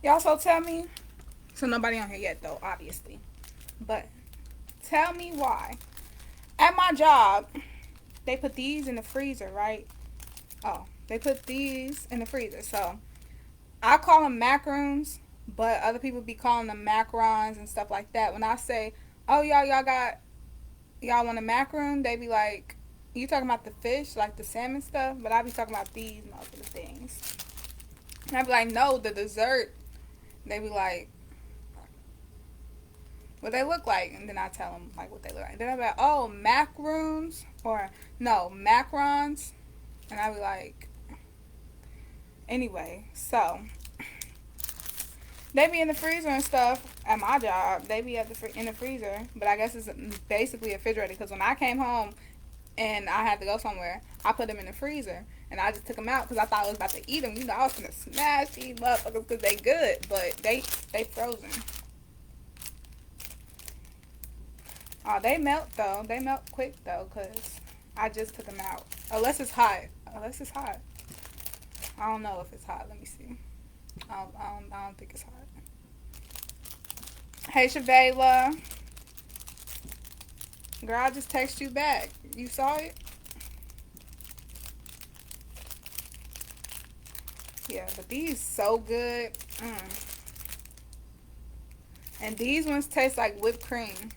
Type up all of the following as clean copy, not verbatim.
Y'all, so tell me. So nobody on here yet, though, obviously. But tell me why. At my job, they put these in the freezer, right? Oh, they put these in the freezer. So I call them macaroons, but other people be calling them macarons and stuff like that. When I say, "Oh, y'all want a macaroon?" They be like, "You talking about the fish, like the salmon stuff?" But I be talking about these motherfucking things. And I be like, "No, the dessert." They be like, "What they look like?" And then I tell them like what they look like. Then I be like, "Oh, macaroons," or no, macarons. And I be like, anyway, so they be in the freezer and stuff at my job. They be in the freezer, but I guess it's basically a refrigerator because when I came home and I had to go somewhere, I put them in the freezer and I just took them out because I thought I was about to eat them. You know, I was gonna smash these motherfuckers because they good, but they frozen. Oh, they melt though. They melt quick though because I just took them out. Unless it's hot. Unless it's hot. I don't know if it's hot. Let me see. I don't think it's hot. Hey, Shavela. Girl, I just text you back. You saw it? Yeah, but these so good. And these ones taste like whipped cream.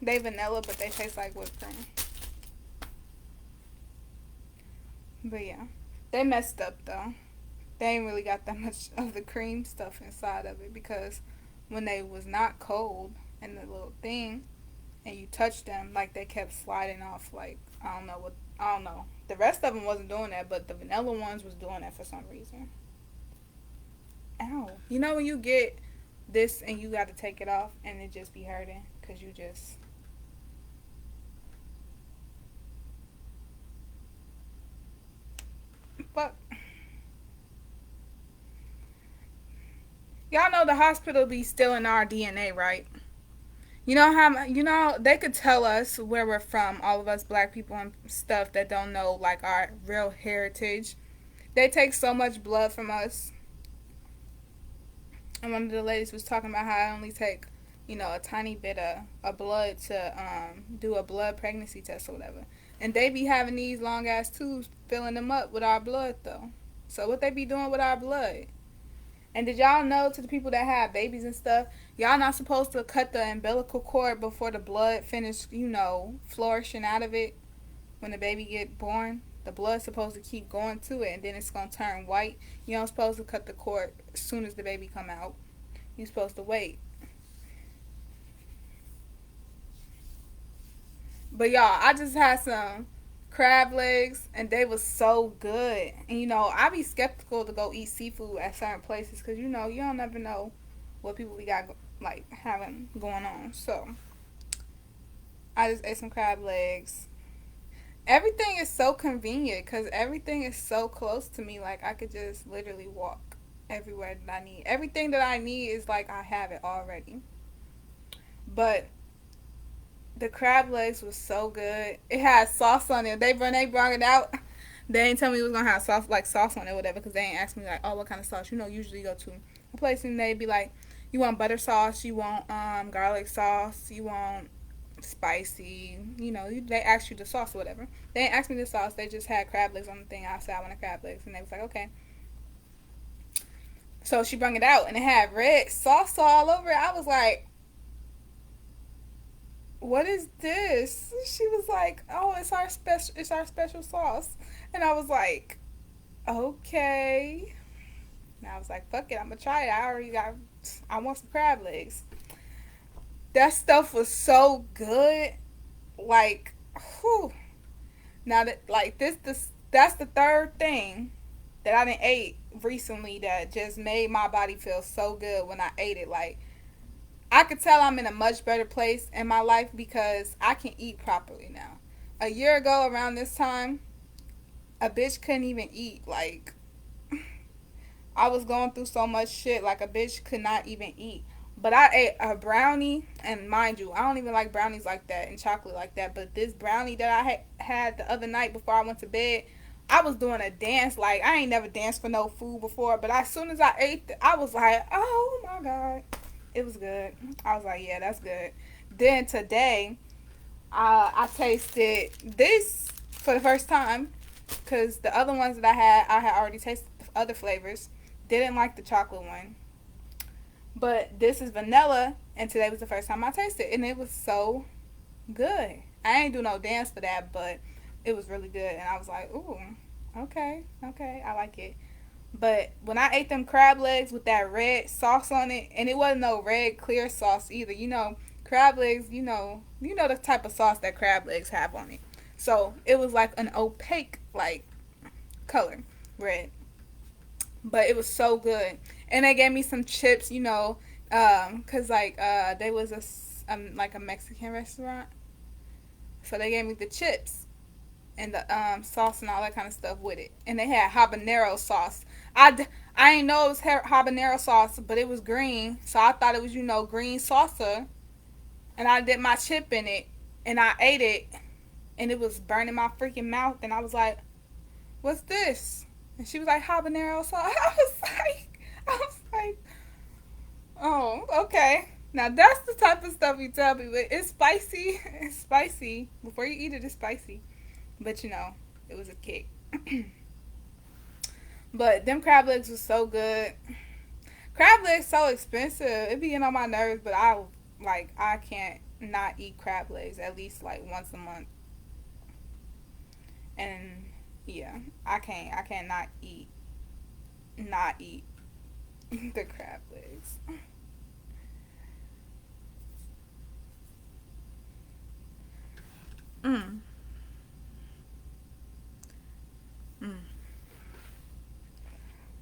They vanilla, but they taste like whipped cream. But yeah, they messed up though. They ain't really got that much of the cream stuff inside of it because when they was not cold and the little thing and you touched them, like they kept sliding off. Like I don't know. The rest of them wasn't doing that, but the vanilla ones was doing that for some reason. Ow! You know when you get this and you got to take it off and it just be hurting because you just but y'all know the hospital be stealing our DNA, right? They could tell us where we're from, all of us black people and stuff that don't know like our real heritage. They take so much blood from us. And one of the ladies was talking about how I only take, a tiny bit of blood to do a blood pregnancy test or whatever. And they be having these long ass tubes filling them up with our blood though. So what they be doing with our blood? And did y'all know, to the people that have babies and stuff, y'all not supposed to cut the umbilical cord before the blood finish, flourishing out of it when the baby get born? The blood's supposed to keep going to it and then it's gonna turn white. You don't supposed to cut the cord as soon as the baby come out. You're supposed to wait. But y'all, I just had some crab legs and they was so good. And I be skeptical to go eat seafood at certain places because you don't never know what people we got like having going on. So I just ate some crab legs. Everything is so convenient because everything is so close to me. Like I could just literally walk everywhere that I need. Everything that I need is like I have it already. But the crab legs was so good. It had sauce on it. They brought it out. They ain't tell me it was gonna have sauce on it, or whatever, because they ain't asked me like, oh, what kind of sauce. Usually you go to a place and they be like, you want butter sauce, you want garlic sauce, you want spicy. They ask you the sauce or whatever. They ain't asked me the sauce. They just had crab legs on the thing. I said I want a crab legs, and they was like, okay. So she brought it out, and it had red sauce all over it. I was like, what is this? She was like, oh, it's our special sauce. And I was like, okay. And I was like, fuck it, I'm gonna try it. I want some crab legs. That stuff was so good. Like, whew. Now that like this that's the third thing that I didn't ate recently that just made my body feel so good when I ate it. Like I could tell I'm in a much better place in my life because I can eat properly now. A year ago around this time, a bitch couldn't even eat. Like I was going through so much shit. Like a bitch could not even eat. But I ate a brownie, and mind you, I don't even like brownies like that and chocolate like that. But this brownie that I had the other night before I went to bed, I was doing a dance. Like, I ain't never danced for no food before, but as soon as I ate it, I was like, oh my God. It was good. I was like, yeah, that's good. Then today, I tasted this for the first time because the other ones that I had already tasted other flavors. Didn't like the chocolate one. But this is vanilla, and today was the first time I tasted it, and it was so good. I ain't do no dance for that, but it was really good, and I was like, ooh, okay, okay, I like it. But when I ate them crab legs with that red sauce on it, and it wasn't no red clear sauce either. You know, crab legs. You know the type of sauce that crab legs have on it. So it was like an opaque like color, red. But it was so good, and they gave me some chips. Cause like they was like a Mexican restaurant, so they gave me the chips and the sauce and all that kind of stuff with it. And they had habanero sauce. I didn't know it was habanero sauce, but it was green, so I thought it was green salsa. And I dipped my chip in it, and I ate it, and it was burning my freaking mouth. And I was like, "What's this?" And she was like, "Habanero sauce." I was like, "Oh, okay." Now that's the type of stuff you tell me, but it's spicy. It's spicy. Before you eat it, it's spicy. But it was a kick. But them crab legs was so good. Crab legs so expensive. It be getting on my nerves, but I can't not eat crab legs at least like once a month. And yeah, I can't not eat the crab legs. Mm. Mm.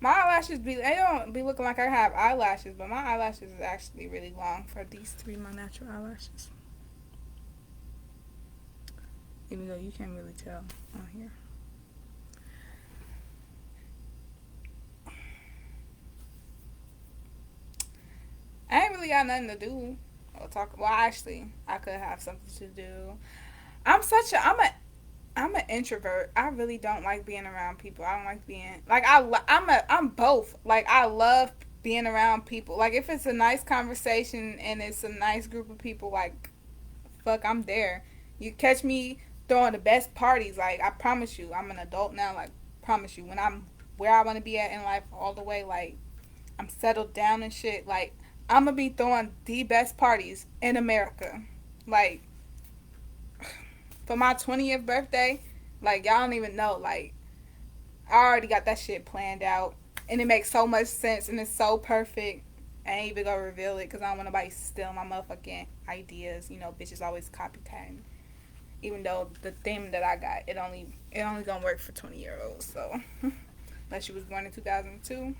My eyelashes they don't be looking like I have eyelashes, but my eyelashes is actually really long for these to be my natural eyelashes. Even though you can't really tell on here. I ain't really got nothing to do or talk. Well, actually, I could have something to do. I'm such a I'm an introvert. I really don't like being around people. I don't like being like I'm both. Like I love being around people. Like if it's a nice conversation and it's a nice group of people, like fuck, I'm there. You catch me throwing the best parties. Like I promise you, I'm an adult now. Like promise you, when I'm where I want to be at in life, all the way, like I'm settled down and shit. Like I'm gonna be throwing the best parties in America. Like for my 20th birthday, like y'all don't even know. Like I already got that shit planned out, and it makes so much sense, and it's so perfect. I ain't even gonna reveal it because I don't want nobody to steal my motherfucking ideas. Bitches always copycatting. Even though the theme that I got, it only gonna work for 20-year-olds. So unless you was born in 2002.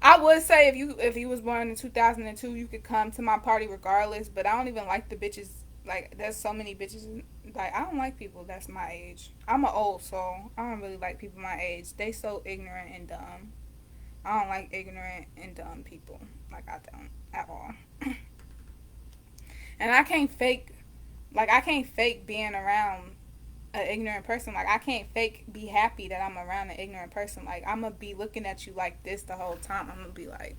I would say if you was born in 2002, you could come to my party regardless. But I don't even like the bitches. Like there's so many bitches. Like I don't like people that's my age. I'm an old soul. I don't really like people my age. They so ignorant and dumb. I don't like ignorant and dumb people. Like I don't at all. And I can't fake. Like I can't fake being around an ignorant person. Like I can't fake be happy that I'm around an ignorant person. Like I'm gonna be looking at you like this the whole time. I'm gonna be like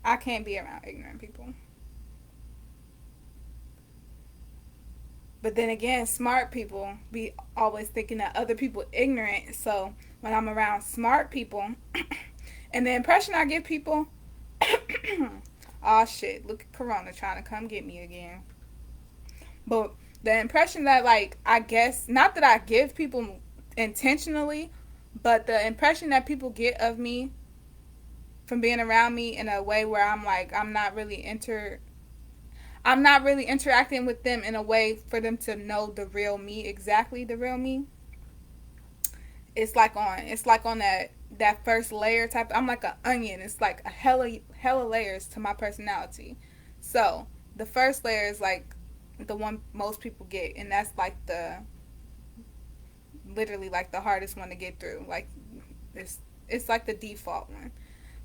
I can't be around ignorant people. But then again, smart people be always thinking that other people ignorant. So when I'm around smart people, and the impression I give people, oh shit, look at Corona trying to come get me again. But the impression that like I guess not that I give people intentionally, but the impression that people get of me from being around me in a way where I'm like I'm not really interacting with them in a way for them to know the real me, exactly the real me. It's like on that first layer type. I'm like an onion. It's like a hella layers to my personality. So the first layer is like the one most people get, and that's like the literally like the hardest one to get through. Like it's like the default one.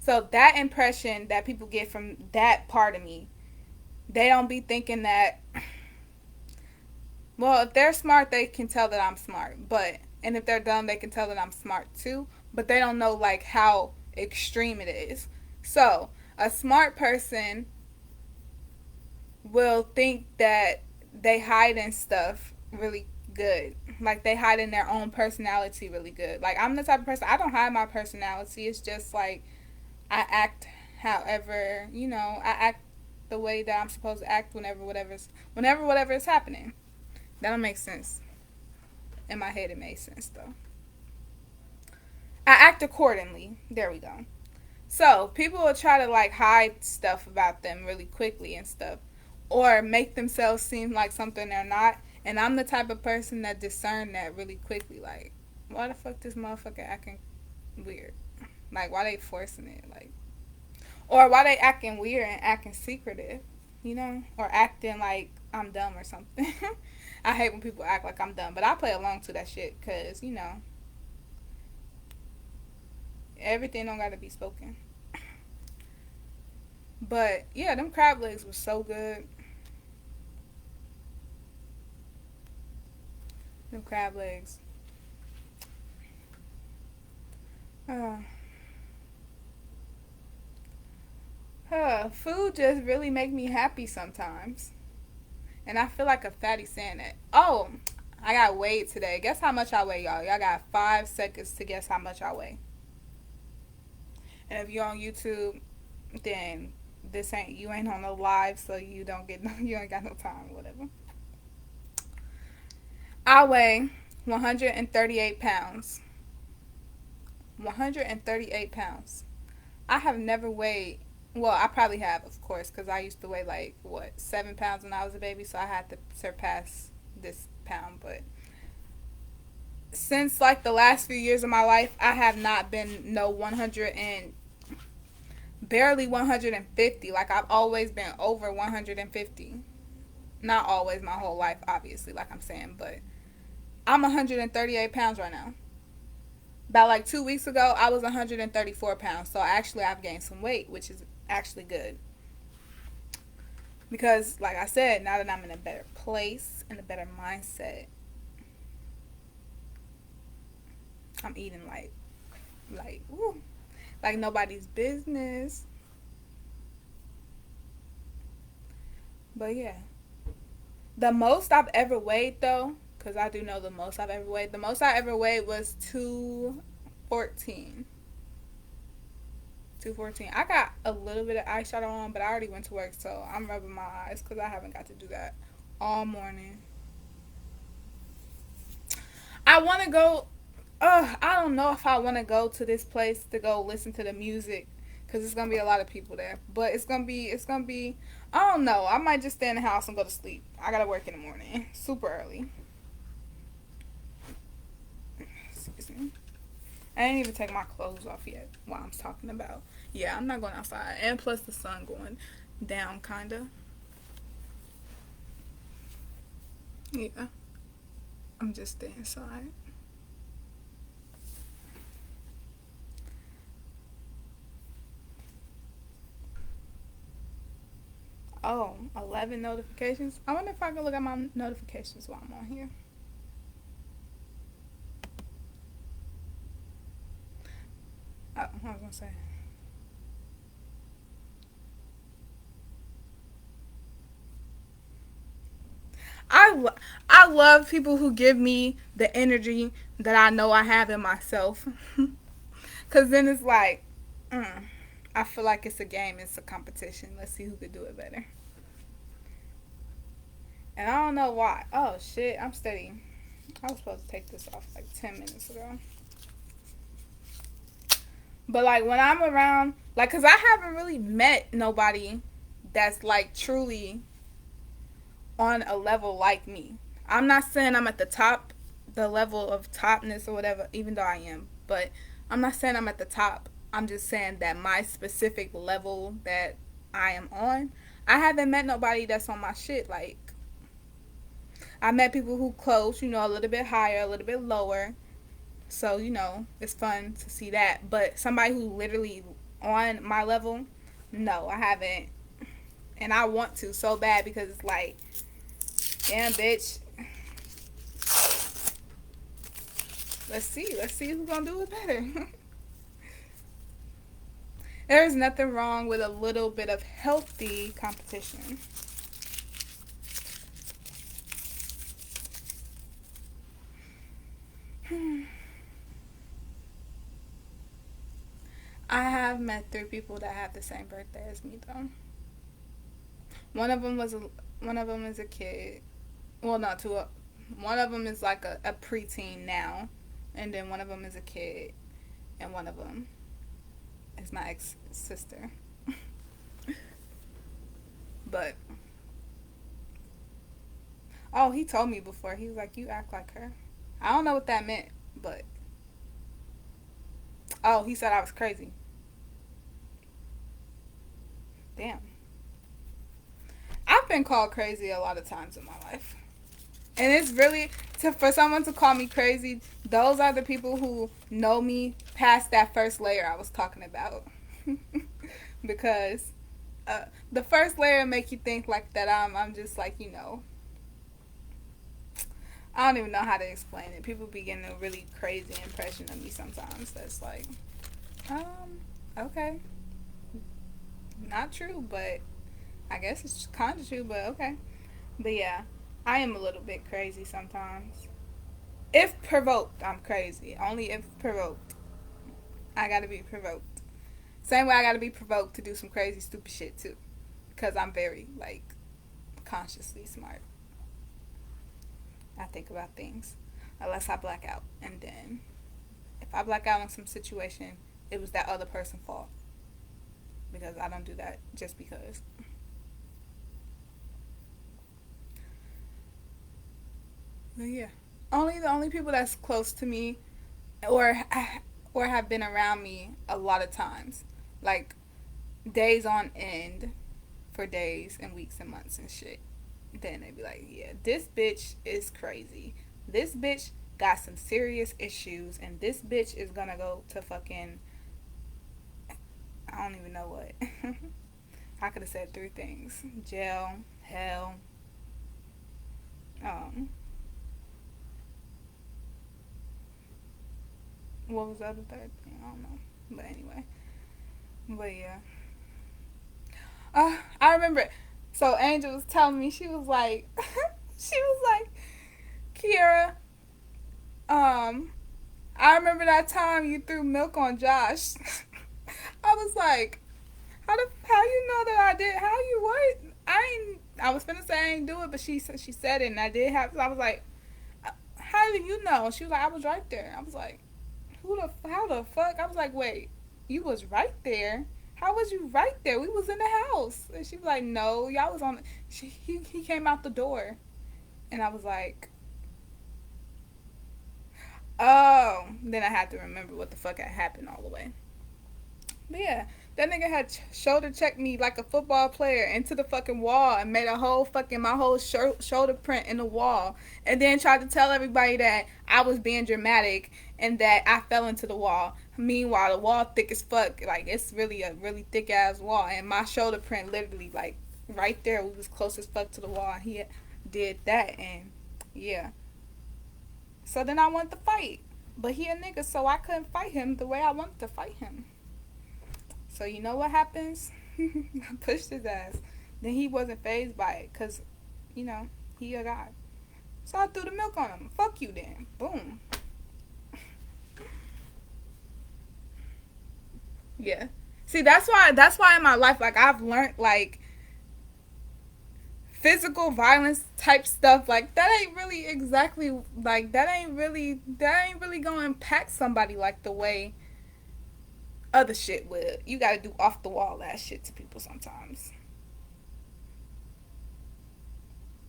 So that impression that people get from that part of me, they don't be thinking that, well, if they're smart, they can tell that I'm smart. And if they're dumb, they can tell that I'm smart too. But they don't know, like, how extreme it is. So, a smart person will think that they hide in stuff really good. Like, they hide in their own personality really good. Like, I'm the type of person, I don't hide my personality. It's just, like, I act however, I act the way that I'm supposed to act whenever whatever is happening. That don't make sense. In my head, it made sense, though. I act accordingly. There we go. So, people will try to, like, hide stuff about them really quickly and stuff. Or make themselves seem like something they're not. And I'm the type of person that discern that really quickly. Like, why the fuck this motherfucker acting weird? Like, why they forcing it? Like, or why they acting weird and acting secretive? Or acting like I'm dumb or something. I hate when people act like I'm dumb. But I play along to that shit because, everything don't gotta be spoken. But yeah, them crab legs was so good. Them crab legs. Food just really make me happy sometimes. And I feel like a fatty saying that. Oh, I got weighed today. Guess how much I weigh, y'all. Y'all got 5 seconds to guess how much I weigh. And if you're on YouTube, then you ain't on no live, so you ain't got no time, whatever. I weigh 138 pounds. 138 pounds. I have never weighed, well, I probably have, of course, because I used to weigh 7 pounds when I was a baby, so I had to surpass this pound. But since the last few years of my life, I have not been no 100 and barely 150. Like, I've always been over 150. Not always, my whole life, obviously, like I'm saying, but I'm 138 pounds right now. About 2 weeks ago, I was 134 pounds. So actually, I've gained some weight, which is actually good. Because, like I said, now that I'm in a better place, in a better mindset, I'm eating woo, like nobody's business. But yeah. The most I've ever weighed, though, because I do know the most I've ever weighed. The most I ever weighed was 214. 214. I got a little bit of eyeshadow on, but I already went to work, so I'm rubbing my eyes because I haven't got to do that all morning. I want to go. I don't know if I want to go to this place to go listen to the music because it's gonna be a lot of people there. But it's gonna be. I don't know. I might just stay in the house and go to sleep. I gotta work in the morning, super early. Excuse me. I didn't even take my clothes off yet while I'm talking about. Yeah, I'm not going outside. And plus the sun going down, kind of. Yeah. I'm just staying inside. Oh, 11 notifications. I wonder if I can look at my notifications while I'm on here. Oh, I was going to say. I love people who give me the energy that I know I have in myself. Because then it's like, I feel like it's a game, it's a competition. Let's see who could do it better. And I don't know why. Oh, shit, I'm steady. I was supposed to take this off 10 minutes ago. But, when I'm around, because I haven't really met nobody that's, truly on a level like me. I'm not saying I'm at the top, the level of topness or whatever, even though I am. But I'm not saying I'm at the top. I'm just saying that my specific level that I am on, I haven't met nobody that's on my shit. I met people who close, a little bit higher, a little bit lower. So, it's fun to see that. But somebody who literally on my level, no, I haven't. And I want to so bad because it's like, damn, bitch. Let's see. Let's see who's gonna do it better. There's nothing wrong with a little bit of healthy competition. I have met 3 people that have the same birthday as me though. One of them was a, one of them is a kid. Well, not two. One of them is like a preteen now, and then one of them is a kid, and one of them is my ex sister. But oh, he told me before. He was like, "You act like her." I don't know what that meant, but oh, he said I was crazy. Damn. I've been called crazy a lot of times in my life. And it's really for someone to call me crazy, those are the people who know me past that first layer I was talking about. Because the first layer make you think like that I'm just like, I don't even know how to explain it. People be getting a really crazy impression of me sometimes. That's like, okay. Not true, but I guess it's kind of true, but okay. But yeah, I am a little bit crazy sometimes. If provoked, I'm crazy. Only if provoked. I gotta be provoked. Same way I gotta be provoked to do some crazy, stupid shit too. Because I'm very, like, consciously smart. I think about things. Unless I black out. And then, if I black out on some situation, it was that other person's fault. Because I don't do that just because. But yeah. The only people that's close to me or have been around me a lot of times. Like days on end for days and weeks and months and shit. Then they be like, yeah, this bitch is crazy. This bitch got some serious issues and this bitch is gonna go to fucking I don't even know what. I could have said 3 things. Jail, hell, um what was the other third thing? I don't know. But anyway. But yeah. I remember it. So Angel was telling me, she was like Keirra, I remember that time you threw milk on Josh. I was like, how you know that I did? How you what? I was finna say I ain't do it, but she said it, and I did have. So I was like, how did you know? She was like, I was right there. I was like, how the fuck? I was like, wait, you was right there. How was you right there? We was in the house. And she was like, no, y'all was on. He came out the door, and I was like, oh. Then I had to remember what the fuck had happened all the way. But yeah, that nigga had shoulder checked me like a football player into the fucking wall and made a whole fucking my whole shoulder print in the wall, and then tried to tell everybody that I was being dramatic and that I fell into the wall. Meanwhile, the wall thick as fuck, like it's really a really thick ass wall, and my shoulder print literally like right there. We was close as fuck to the wall. And he did that, and yeah. So then I wanted to fight, but he a nigga, so I couldn't fight him the way I wanted to fight him. So you know what happens? I pushed his ass. Then he wasn't fazed by it because, he a guy. So I threw the milk on him. Fuck you then. Boom. Yeah. See, that's why in my life, like, I've learned, like, physical violence type stuff, like, that ain't really exactly, like, that ain't really gonna impact somebody like the way other shit would. You gotta do off the wall ass shit to people sometimes.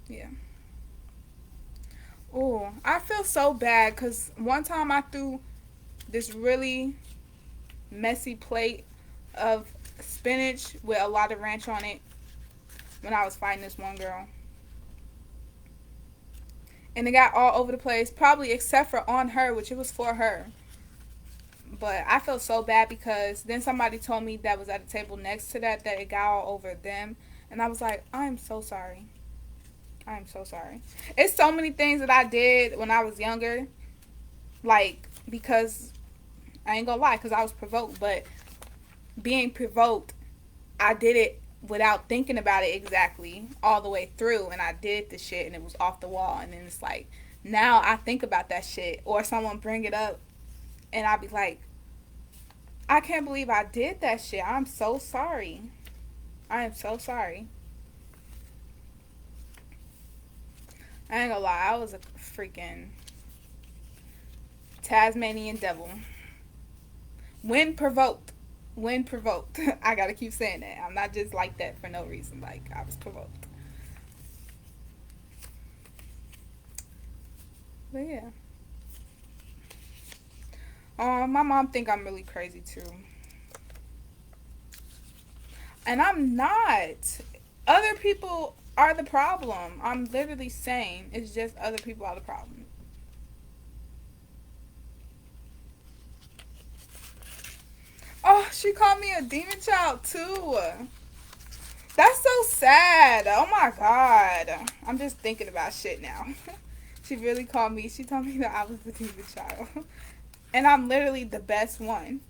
Yeah. Oh, I feel so bad because one time I threw this really messy plate of spinach with a lot of ranch on it when I was fighting this one girl. And it got all over the place, probably except for on her, which it was for her. But I felt so bad because then somebody told me that was at the table next to that it got all over them. And I was like, I am so sorry. I am so sorry. It's so many things that I did when I was younger. Like, because I ain't gonna lie, because I was provoked. But being provoked, I did it without thinking about it exactly all the way through. And I did the shit and it was off the wall. And then it's like, now I think about that shit. Or someone bring it up and I be like, I can't believe I did that shit. I'm so sorry. I am so sorry. I ain't gonna lie, I was a freaking Tasmanian devil. When provoked. When provoked. I gotta keep saying that. I'm not just like that for no reason. Like, I was provoked. But yeah. My mom think I'm really crazy too. And I'm not. Other people are the problem. I'm literally saying it's just other people are the problem. Oh, she called me a demon child too. That's so sad. Oh my god. I'm just thinking about shit now. She really called me. She told me that I was the demon child. And I'm literally the best one.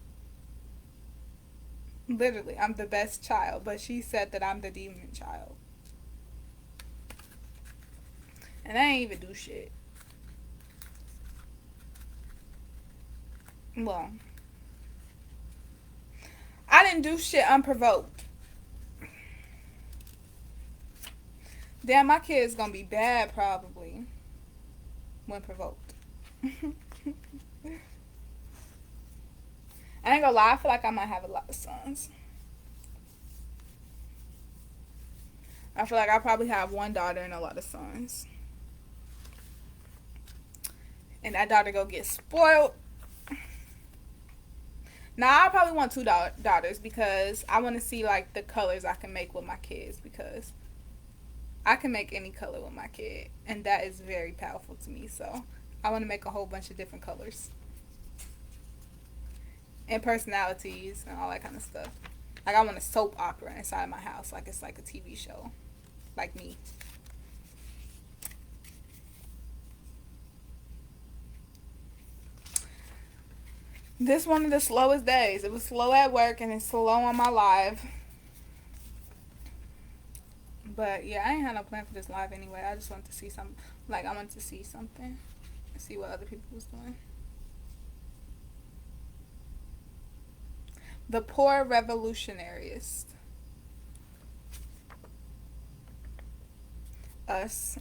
Literally, I'm the best child. But she said that I'm the demon child. And I ain't even do shit. Well, I didn't do shit unprovoked. Damn, my kid's gonna be bad probably when provoked. I ain't gonna lie, I feel like I might have a lot of sons. I feel like I probably have one daughter and a lot of sons. And that daughter go get spoiled. Now I probably want two daughters because I want to see like the colors I can make with my kids because I can make any color with my kid and that is very powerful to me. So I want to make a whole bunch of different colors and personalities and all that kind of stuff. Like I want a soap opera inside my house, like it's like a TV show, like me. This one of the slowest days. It was slow at work and it's slow on my live. But yeah, I ain't had no plan for this live anyway. I just wanted to see some, like I wanted to see something, see what other people was doing. The poor revolutionaries. Us.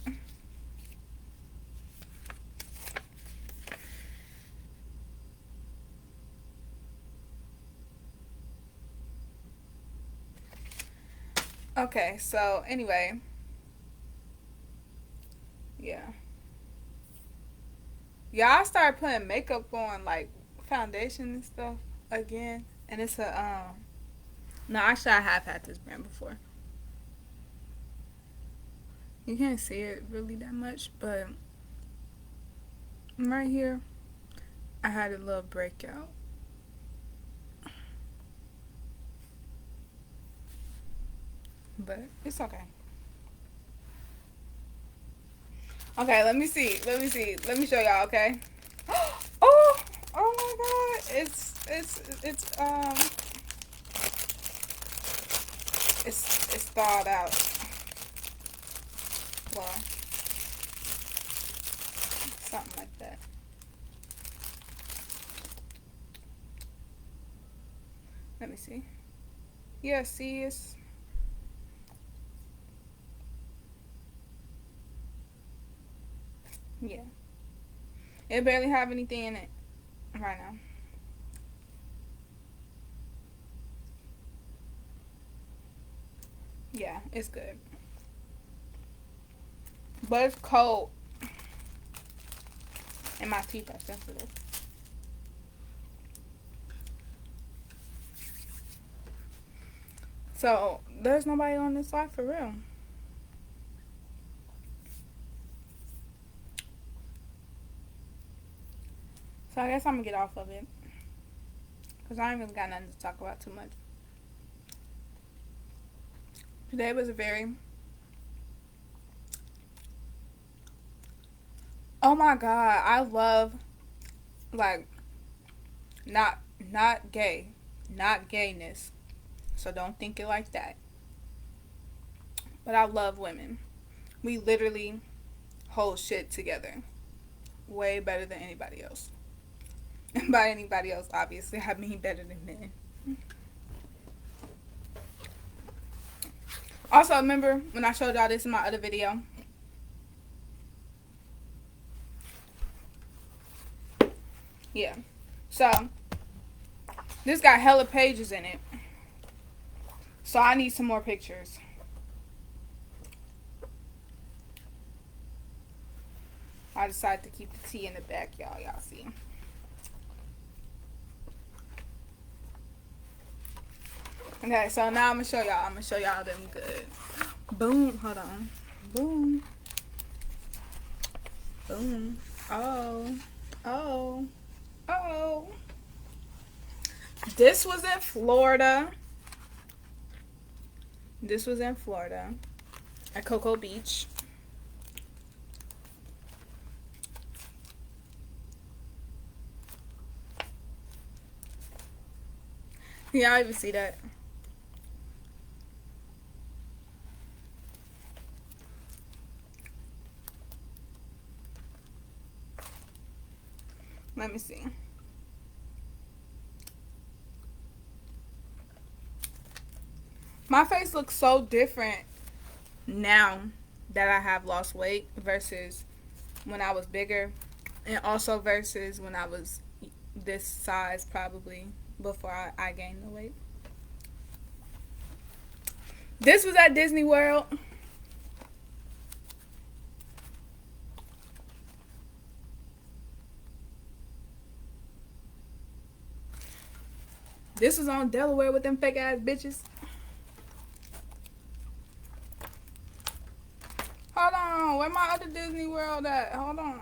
Okay, so anyway, yeah. Yeah, I started putting makeup on, like foundation and stuff again. And it's a, no, actually I have had this brand before. You can't see it really that much, but right here, I had a little breakout. But it's okay. Okay, let me see. Let me see. Let me show y'all, okay? Oh, oh my god. It's thawed out. Well, something like that. Let me see. Yeah, see, it's, yeah. It barely have anything in it right now. Yeah, it's good. But it's cold. And my teeth are sensitive. So, there's nobody on this live for real. So, I guess I'm gonna get off of it. because I ain't really got nothing to talk about too much. Today was a very, oh my god, I love, like, not gay, not gayness, so don't think it like that. But I love women. We literally hold shit together way better than anybody else. And by anybody else, obviously, I mean better than men. Also, remember when I showed y'all this in my other video? Yeah. So, this got hella pages in it. So, I need some more pictures. I decided to keep the tea in the back, y'all. Y'all see. Okay, so now I'm gonna show y'all. I'm gonna show y'all them good. Boom. Hold on. Boom. Boom. Oh. Oh. Oh. This was in Florida. This was in Florida. At Cocoa Beach. Y'all even see that? Let me see. My face looks so different now that I have lost weight versus when I was bigger, and also versus when I was this size probably before I gained the weight. This was at Disney World. This was on Delaware with them fake ass bitches. Hold on, where my other Disney World at? Hold on.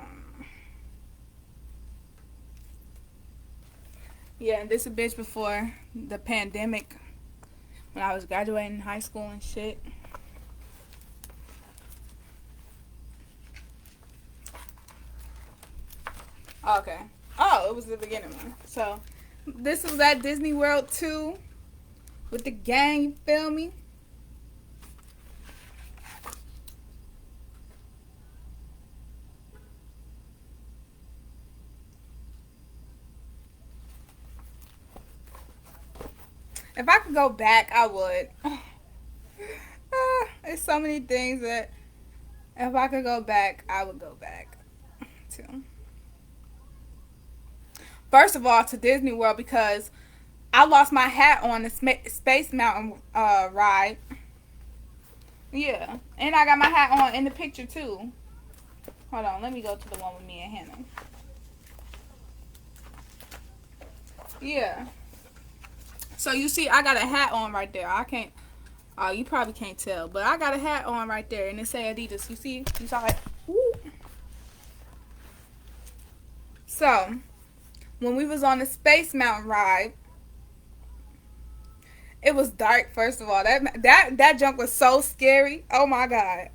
Yeah, and this a bitch before the pandemic, when I was graduating high school and shit. Okay. Oh, it was the beginning one. So, this was at Disney World too, with the gang, you feel me? If I could go back, I would. There's so many things that if I could go back, I would go back to. First of all, to Disney World, because I lost my hat on the Space Mountain ride. Yeah. And I got my hat on in the picture too. Hold on, let me go to the one with me and Hannah. Yeah. So you see, I got a hat on right there. I can't. Oh, you probably can't tell, but I got a hat on right there, and it say Adidas. You see? You saw it? Woo. So, when we was on the Space Mountain ride, it was dark. First of all, that junk was so scary. Oh my god.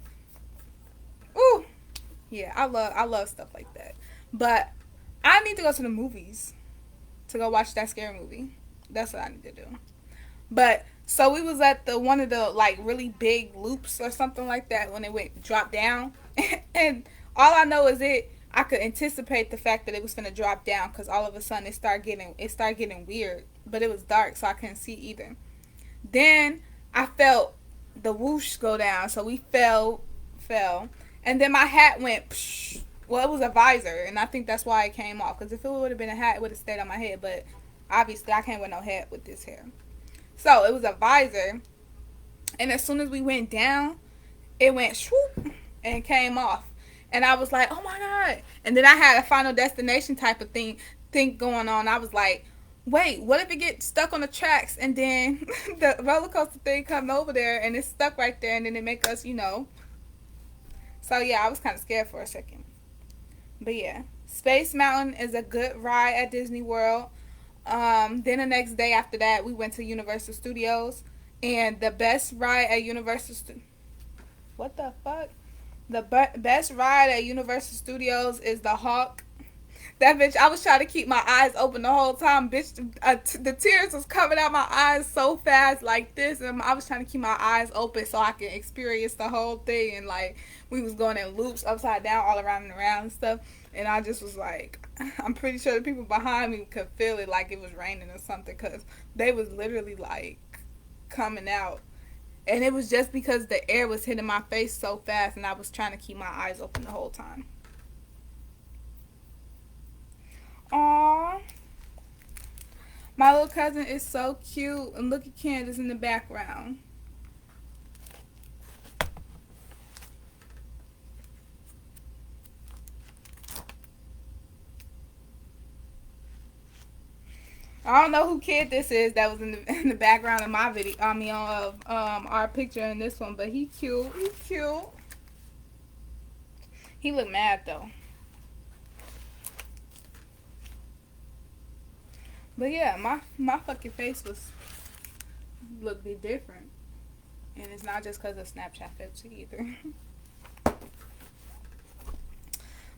Ooh. Yeah, I love stuff like that. But I need to go to the movies to go watch that scary movie. That's what I need to do. But so we was at the one of the like really big loops or something like that when it drop down, and all I know is I could anticipate the fact that it was gonna drop down because all of a sudden it started getting weird, but it was dark so I couldn't see either. Then I felt the whoosh go down, so we fell, and then my hat went. Psh, well, it was a visor, and I think that's why it came off. Because if it would have been a hat, it would have stayed on my head. But obviously, I can't wear no hat with this hair. So it was a visor, and as soon as we went down, it went swoop and came off. And I was like, oh my god! And then I had a Final Destination type of thing going on. I was like, wait, what if it gets stuck on the tracks and then the roller coaster thing come over there and it's stuck right there and then it make us, So yeah, I was kind of scared for a second. But yeah, Space Mountain is a good ride at Disney World. Then the next day after that, we went to Universal Studios, and the best ride at what the fuck? The best ride at Universal Studios is the Hawk. That bitch, I was trying to keep my eyes open the whole time, bitch. The tears was coming out my eyes so fast, like this, and I was trying to keep my eyes open so I could experience the whole thing. And like we was going in loops, upside down, all around and around and stuff. And I just was like, I'm pretty sure the people behind me could feel it, like it was raining or something, because they was literally like coming out. And it was just because the air was hitting my face so fast, and I was trying to keep my eyes open the whole time. Aww. My little cousin is so cute. And look at Candace in the background. I don't know who kid this is that was in the background of my video. I mean, of our picture in this one, but he cute. He cute. He look mad though. But yeah, my fucking face looked different, and it's not just because of Snapchat filter either.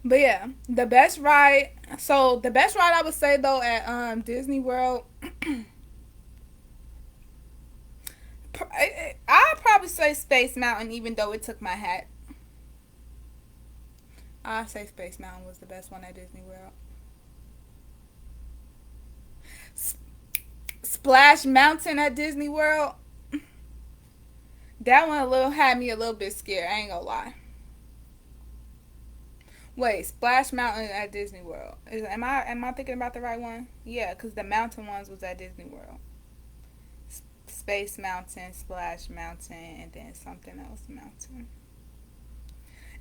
But yeah, the best ride. So the best ride I would say though at Disney World, I'd probably say Space Mountain, even though it took my hat. I'd say Space Mountain was the best one at Disney World. Splash Mountain at Disney World. That one had me a little bit scared. I ain't gonna lie. Wait, Splash Mountain at Disney World. Am I thinking about the right one? Yeah, because the mountain ones was at Disney World. Space Mountain, Splash Mountain, and then something else mountain.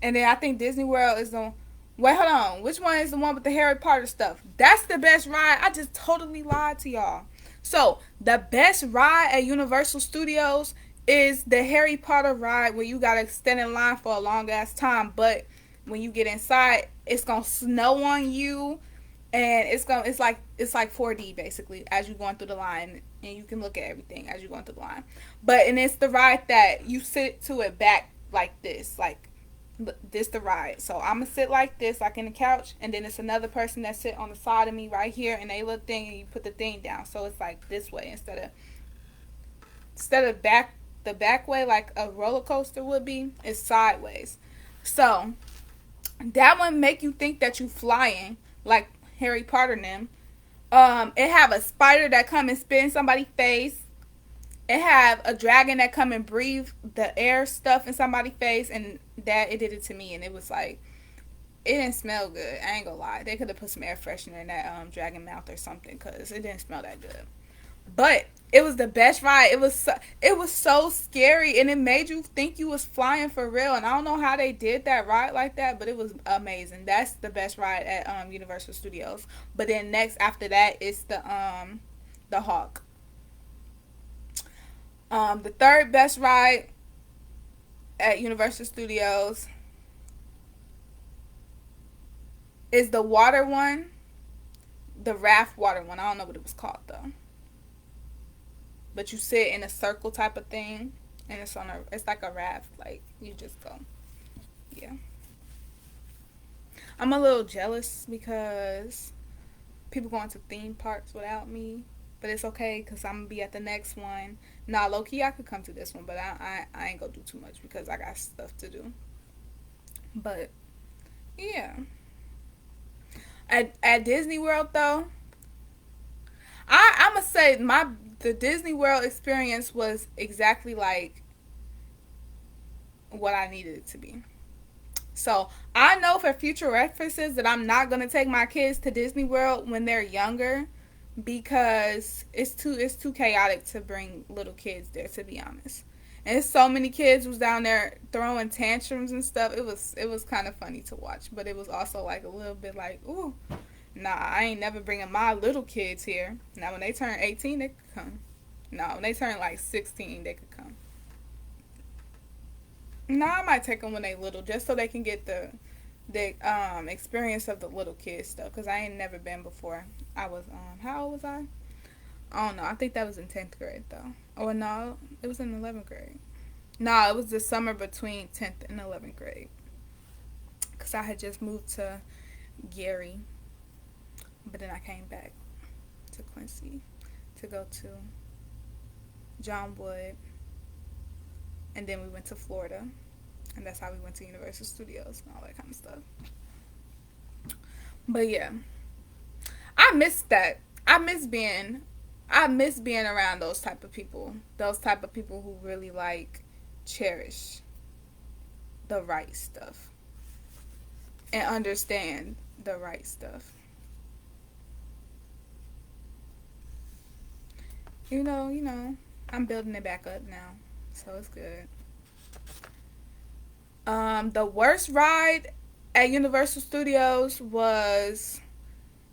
And then I think Disney World is the. Wait, hold on. Which one is the one with the Harry Potter stuff? That's the best ride. I just totally lied to y'all. So the best ride at Universal Studios is the Harry Potter ride, where you gotta stand in line for a long ass time, but when you get inside, it's gonna snow on you, and it's like 4D basically as you going through the line, and you can look at everything as you going through the line. And it's the ride that you sit to it back like this, like this the ride. So I'm gonna sit like this, like in the couch, and then it's another person that sit on the side of me right here, and they little thing, and you put the thing down. So it's like this way instead of the back way like a roller coaster would be. It's sideways. So that one make you think that you flying like Harry Potter and them. It have a spider that come and spit in somebody's face. It have a dragon that come and breathe the air stuff in somebody's face, and that it did it to me, and it was like it didn't smell good. I ain't gonna lie. They could have put some air freshener in that dragon mouth or something, because it didn't smell that good. But it was the best ride. It was so scary, and it made you think you was flying for real. And I don't know how they did that ride like that, but it was amazing. That's the best ride at Universal Studios. But then next after that is the Hawk. The third best ride at Universal Studios is the water one, the raft water one. I don't know what it was called though. But you sit in a circle type of thing, and it's like a raft, like you just go. Yeah. I'm a little jealous because people going to theme parks without me, but it's okay because I'm gonna be at the next one. Nah, low key I could come to this one, but I ain't gonna do too much because I got stuff to do. But yeah. At Disney World though, I'ma say the Disney World experience was exactly like what I needed it to be. So I know for future references that I'm not gonna take my kids to Disney World when they're younger, because it's too chaotic to bring little kids there, to be honest. And so many kids was down there throwing tantrums and stuff. It was kind of funny to watch, but it was also like a little bit like, ooh, nah, I ain't never bringing my little kids here. Now when they turn 18, they could come. No, when they turn like 16, they could come. No, I might take them when they little, just so they can get the the experience of the little kids stuff, because I ain't never been before. I was how old was I don't know. I think that was in 10th grade though. Or no, it was in 11th grade. No, it was the summer between 10th and 11th grade. Because I had just moved to Gary, but then I came back to Quincy to go to John Wood, and then we went to Florida, and that's how we went to Universal Studios and all that kind of stuff. But yeah, I miss that. I miss being I miss being around those type of people. Those type of people who really like cherish the right stuff and understand the right stuff. I'm building it back up now. So it's good. The worst ride at Universal Studios was,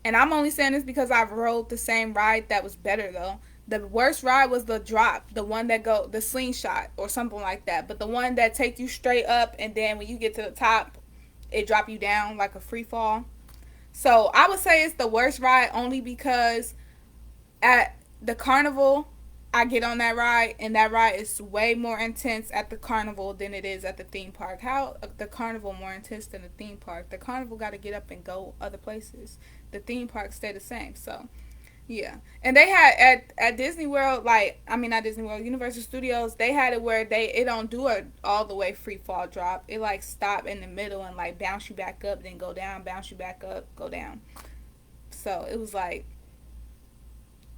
and I'm only saying this because I rode the same ride that was better though. The worst ride was the drop, the one that go the slingshot or something like that. But the one that take you straight up and then when you get to the top, it drop you down like a free fall. So I would say it's the worst ride only because at the carnival, I get on that ride, and that ride is way more intense at the carnival than it is at the theme park. How the carnival more intense than the theme park? The carnival got to get up and go other places. The theme park stay the same. So yeah, and they had at Disney World, like I mean not Disney World, Universal Studios, they had it where it don't do a all the way free fall drop. It like stop in the middle and like bounce you back up, then go down, bounce you back up, go down. So it was like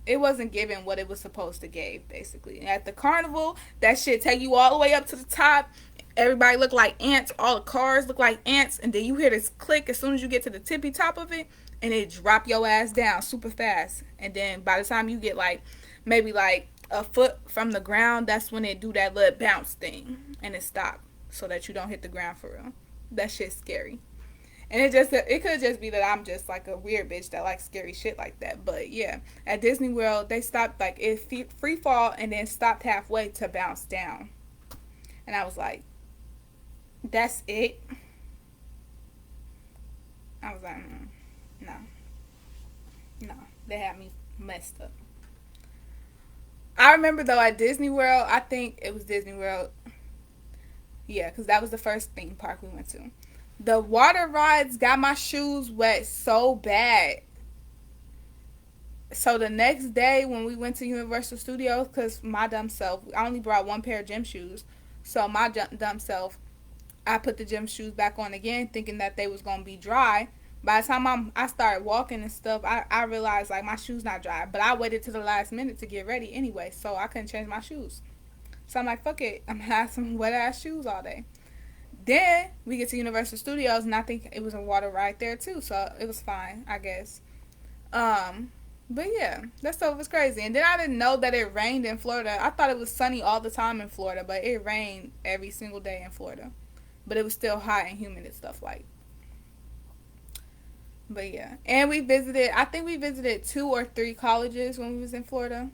it wasn't giving what it was supposed to give, basically. And at the carnival, that shit take you all the way up to the top. Everybody look like ants. All the cars look like ants. And then you hear this click as soon as you get to the tippy top of it. And it drop your ass down super fast. And then by the time you get like maybe like a foot from the ground, that's when it do that little bounce thing. And it stop so that you don't hit the ground for real. That shit's scary. And it could just be that I'm just like a weird bitch that likes scary shit like that. But yeah, at Disney World, they stopped like it free fall and then stopped halfway to bounce down. And I was like, that's it. I was like, no, no, they had me messed up. I remember though at Disney World, I think it was Disney World. Yeah, because that was the first theme park we went to. The water rides got my shoes wet so bad. So the next day when we went to Universal Studios, because my dumb self, I only brought one pair of gym shoes. So my dumb self, I put the gym shoes back on again, thinking that they was going to be dry. By the time I started walking and stuff, I realized like my shoes not dry. But I waited to the last minute to get ready anyway, so I couldn't change my shoes. So I'm like, fuck it, I'm going to have some wet ass shoes all day. Then we get to Universal Studios, and I think it was a water ride there too, so it was fine, I guess. But yeah, that stuff was crazy. And then I didn't know that it rained in Florida. I thought it was sunny all the time in Florida, but it rained every single day in Florida. But it was still hot and humid and stuff like. But yeah, and I think we visited 2 or 3 colleges when we was in Florida,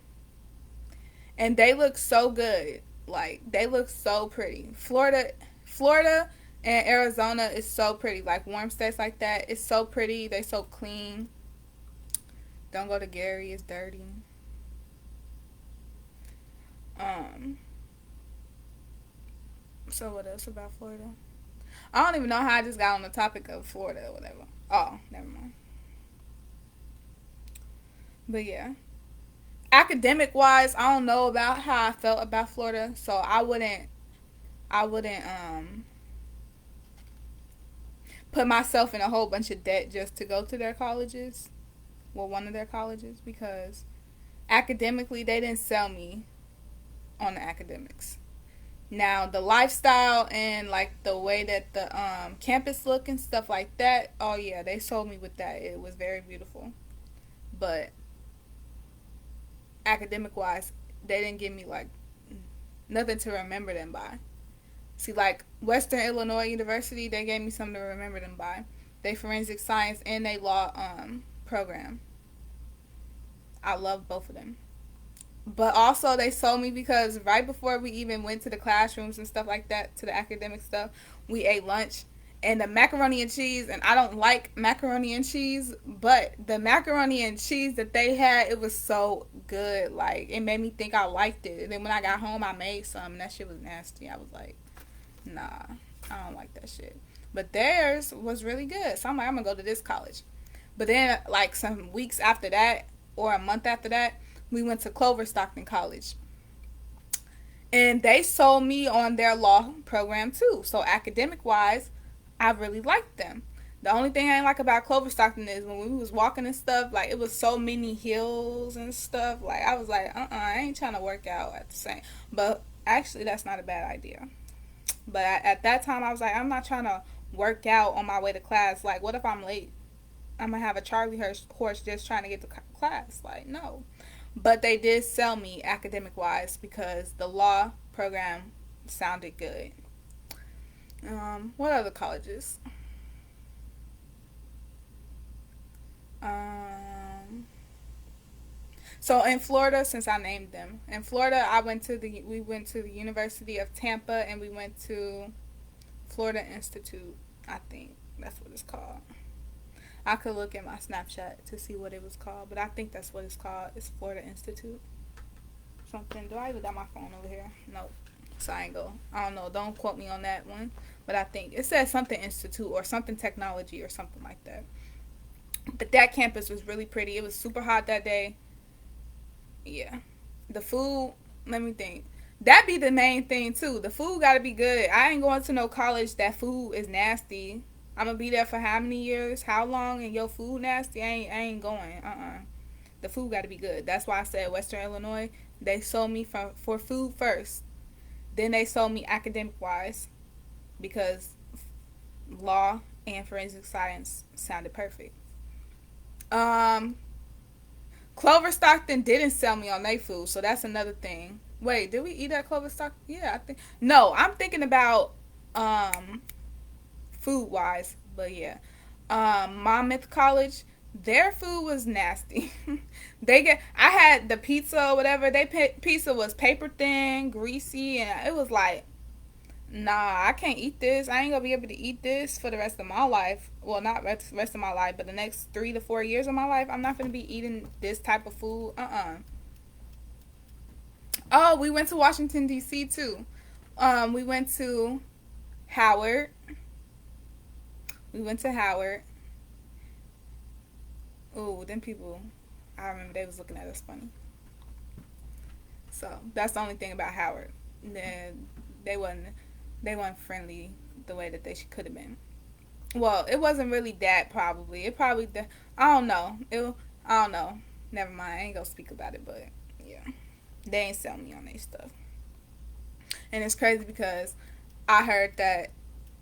and they look so good. Like they look so pretty. Florida and Arizona is so pretty. Like warm states like that, it's so pretty. They so clean. Don't go to Gary, it's dirty. So what else about Florida? I don't even know how I just got on the topic of Florida or whatever. Oh, never mind. But yeah. Academic wise, I don't know about how I felt about Florida, so I wouldn't put myself in a whole bunch of debt just to go to their colleges. Well, one of their colleges, because academically they didn't sell me on the academics. Now the lifestyle and like the way that the campus look and stuff like that, oh yeah, they sold me with that. It was very beautiful. But academic wise, they didn't give me like nothing to remember them by. See, like Western Illinois University, they gave me something to remember them by. They forensic science and they law program. I love both of them. But also they sold me because right before we even went to the classrooms and stuff like that, to the academic stuff, we ate lunch. And the macaroni and cheese, and I don't like macaroni and cheese, but the macaroni and cheese that they had, it was so good. Like, it made me think I liked it. And then when I got home, I made some, and that shit was nasty. I was like, nah, I don't like that shit. But theirs was really good. So I'm like, I'm gonna go to this college. But then, like, some weeks after that, or a month after that, we went to Clover Stockton College. And they sold me on their law program too. So academic wise, I really liked them. The only thing I didn't like about Clover Stockton is when we was walking and stuff, like it was so many hills and stuff. Like I was like, I ain't trying to work out at the same. But actually, that's not a bad idea. But at that time, I was like, I'm not trying to work out on my way to class. Like, what if I'm late? I'm gonna have a Charlie horse just trying to get to class. Like, no. But they did sell me academic wise because the law program sounded good. What other colleges? So in Florida, since I named them, in Florida, we went to the University of Tampa, and we went to Florida Institute. I think that's what it's called. I could look at my Snapchat to see what it was called, but I think that's what it's called. It's Florida Institute. Something. Do I even got my phone over here? Nope. So I ain't go. I don't know. Don't quote me on that one. But I think it says something institute or something technology or something like that. But that campus was really pretty. It was super hot that day. Yeah. The food, let me think. That be the main thing too. The food gotta be good. I ain't going to no college that food is nasty. I'm gonna be there for how many years? How long? And your food nasty? I ain't going. The food gotta be good. That's why I said Western Illinois. They sold me for food first. Then they sold me academic wise because law and forensic science sounded perfect. Clover Stockton didn't sell me on their food, so that's another thing. Wait, did we eat at Clover Stockton? Yeah, I think. No, I'm thinking about food wise, but yeah. Monmouth College, their food was nasty. I had the pizza or whatever. Pizza was paper thin, greasy, and it was like, nah, I can't eat this. I ain't gonna be able to eat this for the rest of my life. Well, not rest of my life, but the next 3 to 4 years of my life, I'm not gonna be eating this type of food. Oh, we went to Washington D.C. too. We went to Howard. We went to Howard. Ooh, them people, I remember they was looking at us funny. So that's the only thing about Howard. They weren't friendly the way that they could have been. Well, it wasn't really that probably. I don't know. I don't know. Never mind. I ain't gonna speak about it, but yeah, they ain't sell me on their stuff. And it's crazy because I heard that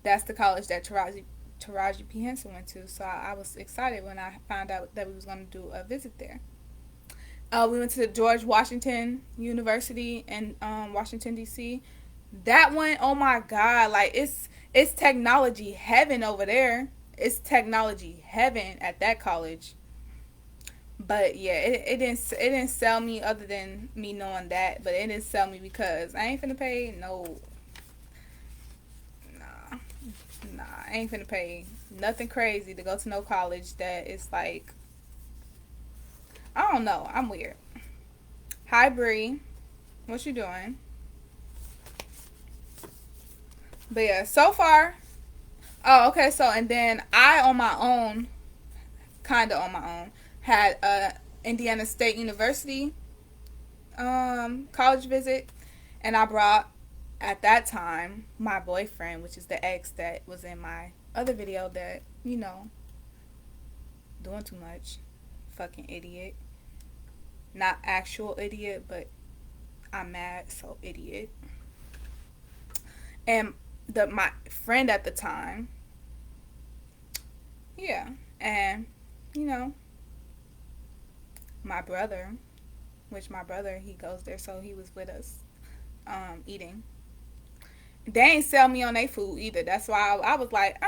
that's the college that Taraji P. Henson went to. So I was excited when I found out that we was going to do a visit there. We went to the George Washington University in Washington, D.C. That one, oh my God, like it's technology heaven over there. It's technology heaven at that college. But yeah, it didn't sell me other than me knowing that. But it didn't sell me because I ain't finna pay no. Nah, I ain't finna pay nothing crazy to go to no college that is like, I don't know. I'm weird. Hi, Bree. What you doing? But yeah, so far. Oh, okay. So, and then I on my own, kind of on my own, had Indiana State University college visit. And I brought, at that time, my boyfriend, which is the ex that was in my other video that, doing too much. Fucking idiot. Not actual idiot, but I'm mad, so idiot. And my friend at the time, yeah, and my brother, he goes there, so he was with us, eating. They ain't sell me on their food either. That's why I was like,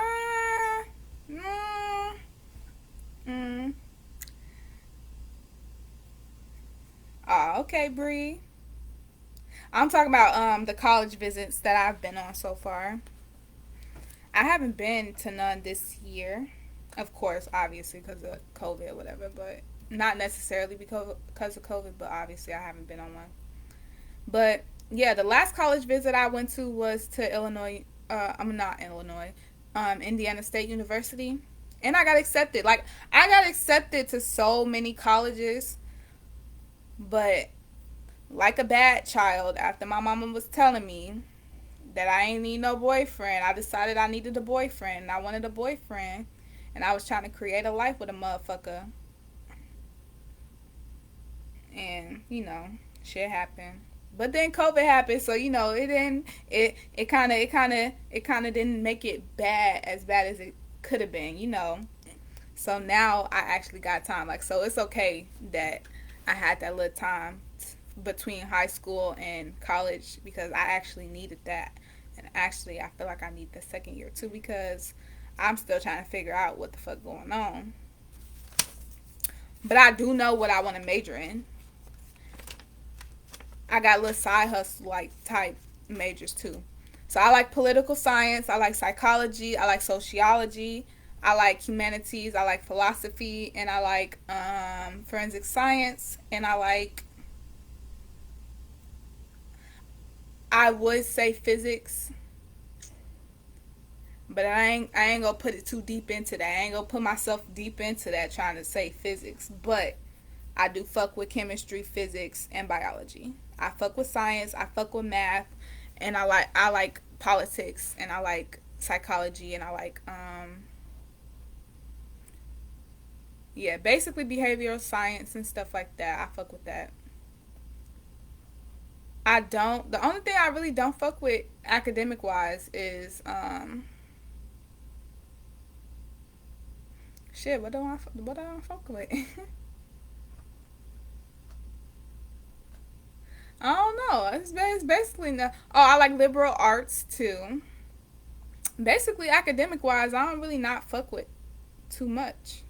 mm, mm. Oh, okay, Bree. I'm talking about the college visits that I've been on so far. I haven't been to none this year. Of course, obviously, because of COVID or whatever, but not necessarily because of COVID, but obviously I haven't been on one. But yeah, the last college visit I went to was to Illinois. I'm not Illinois, Indiana State University, and I got accepted. Like I got accepted to so many colleges, but like a bad child, after my mama was telling me that I ain't need no boyfriend, I decided I needed a boyfriend. And I wanted a boyfriend, and I was trying to create a life with a motherfucker, and shit happened. But then COVID happened, so it didn't. It kind of didn't make it bad as it could have been. So now I actually got time. Like, so it's okay that I had that little time between high school and college because I actually needed that. And actually, I feel like I need the second year too because I'm still trying to figure out what the fuck going on. But I do know what I want to major in. I got little side hustle like type majors too. So I like political science, I like psychology, I like sociology, I like humanities, I like philosophy, and I like forensic science, and I would say physics, but I ain't gonna put it too deep into that. I ain't gonna put myself deep into that trying to say physics, but I do fuck with chemistry, physics, and biology. I fuck with science, I fuck with math, and I like politics, and I like psychology, and I like yeah, basically behavioral science and stuff like that. I fuck with that. I don't. The only thing I really don't fuck with academic wise is shit. What do I fuck with? I don't know. It's basically no. Oh, I like liberal arts too. Basically, academic wise, I don't really not fuck with too much.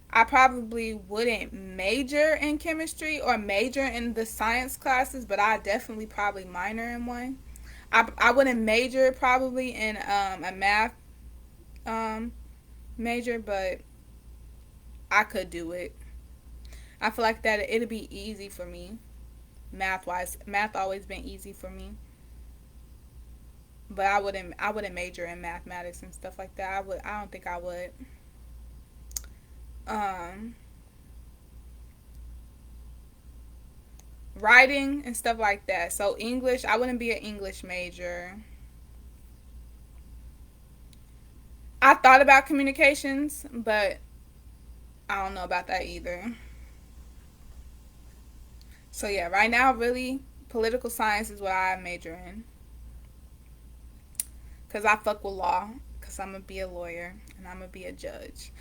I probably wouldn't major in chemistry or major in the science classes, but I definitely probably minor in one. I wouldn't major probably in a math um, major, but I could do it. I feel like that it'd be easy for me, math wise. Math always been easy for me, but I wouldn't major in mathematics and stuff like that. I don't think I would. Um, Writing and stuff like that. So English, I wouldn't be an English major. I thought about communications, but I don't know about that either. So yeah, right now really political science is what I major in cuz I fuck with law cuz I'm going to be a lawyer and I'm going to be a judge.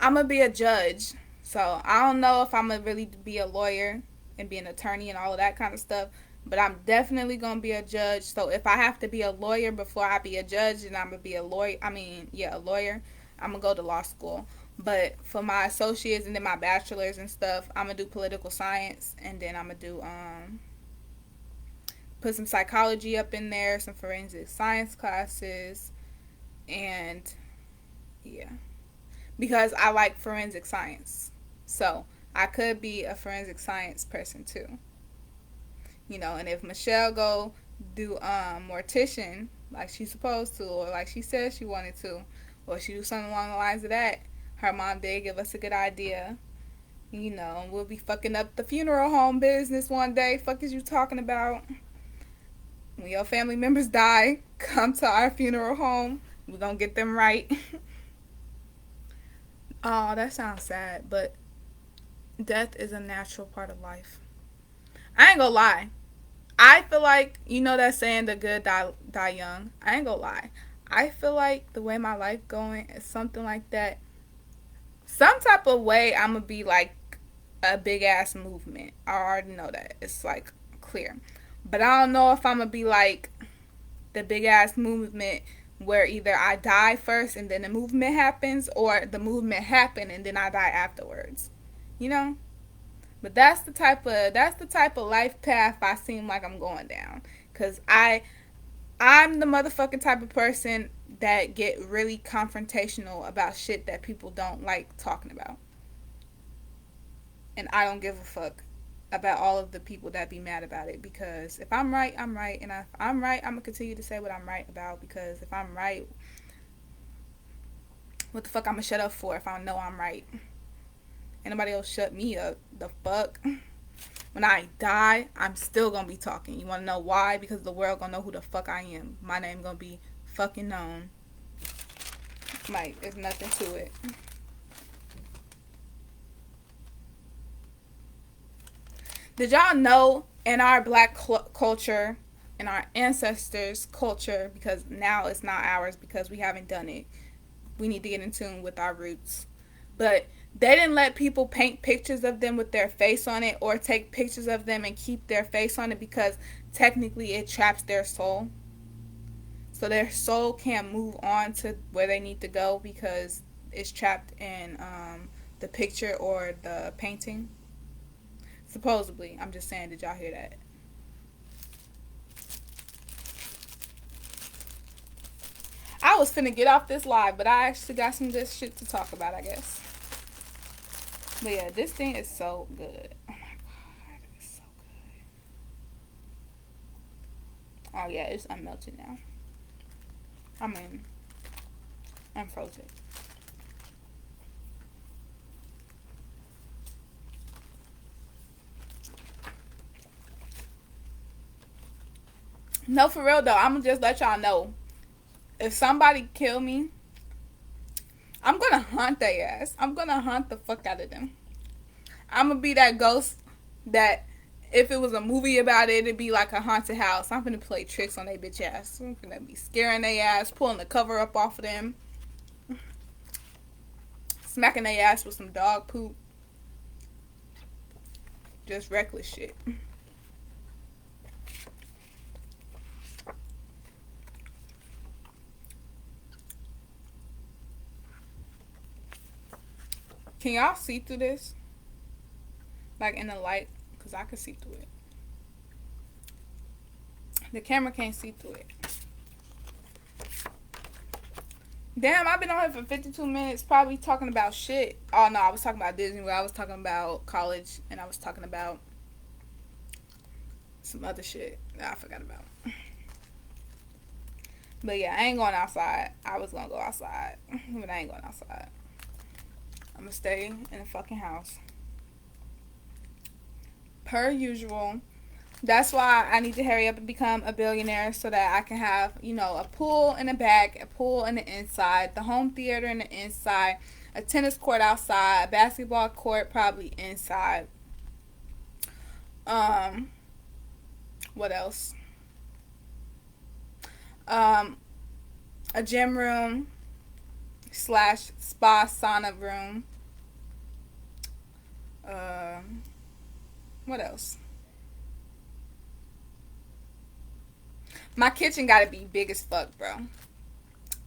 I'm going to be a judge. So I don't know if I'm going to really be a lawyer and be an attorney and all of that kind of stuff, but I'm definitely going to be a judge. So if I have to be a lawyer before I be a judge, then I'm going to be a lawyer. I mean, yeah, a lawyer. I'm going to go to law school. But for my associates and then my bachelor's and stuff, I'm going to do political science, and then I'm going to do put some psychology up in there, some forensic science classes, and yeah, because I like forensic science. So I could be a forensic science person too. And if Michelle go do mortician like she's supposed to, or like she said she wanted to, or she do something along the lines of that, her mom did give us a good idea. We'll be fucking up the funeral home business one day. Fuck is you talking about? When your family members die, come to our funeral home. We're gonna get them right. Oh, that sounds sad, but death is a natural part of life. I ain't gonna lie. I feel like, that saying, the good die young. I ain't gonna lie. I feel like the way my life going is something like that. Some type of way I'm gonna be like a big ass movement. I already know that. It's like clear. But I don't know if I'm gonna be like the big ass movement where either I die first and then the movement happens, or the movement happened and then I die afterwards. You know? But that's the type of life path I seem like I'm going down. Cause I'm the motherfucking type of person that get really confrontational about shit that people don't like talking about. And I don't give a fuck about all of the people that be mad about it, because if I'm right, I'm right, and if I'm right, I'm gonna continue to say what I'm right about, because if I'm right, what the fuck I'm gonna shut up for if I know I'm right? Ain't nobody else shut me up. The fuck? When I die, I'm still gonna be talking. You wanna know why? Because the world gonna know who the fuck I am. My name gonna be fucking known. Like, there's nothing to it. Did y'all know in our black culture, in our ancestors' culture, because now it's not ours because we haven't done it, we need to get in tune with our roots. But they didn't let people paint pictures of them with their face on it, or take pictures of them and keep their face on it, because technically it traps their soul. So their soul can't move on to where they need to go because it's trapped in the picture or the painting. Supposedly. I'm just saying, did y'all hear that? I was finna get off this live, but I actually got some good shit to talk about, I guess. But yeah, this thing is so good. Oh my god, it's so good. Oh yeah, it's unmelted now. I mean, unfrozen. No, for real though, I'm gonna just let y'all know. If somebody kill me, I'm gonna hunt their ass. I'm gonna hunt the fuck out of them. I'm gonna be that ghost that if it was a movie about it, it'd be like a haunted house. I'm gonna play tricks on their bitch ass. I'm gonna be scaring their ass, pulling the cover up off of them, smacking their ass with some dog poop. Just reckless shit. Can y'all see through this? Like in the light? Because I can see through it. The camera can't see through it. Damn, I've been on here for 52 minutes probably talking about shit. Oh no, I was talking about Disney World. I was talking about college. And I was talking about some other shit that I forgot about. But yeah, I ain't going outside. I was gonna go outside. But I ain't going outside. I'm gonna stay in the fucking house. Per usual. That's why I need to hurry up and become a billionaire so that I can have, a pool in the back, a pool in the inside, the home theater in the inside, a tennis court outside, a basketball court probably inside. What else? A gym room / spa sauna room. What else? My kitchen gotta be big as fuck, bro.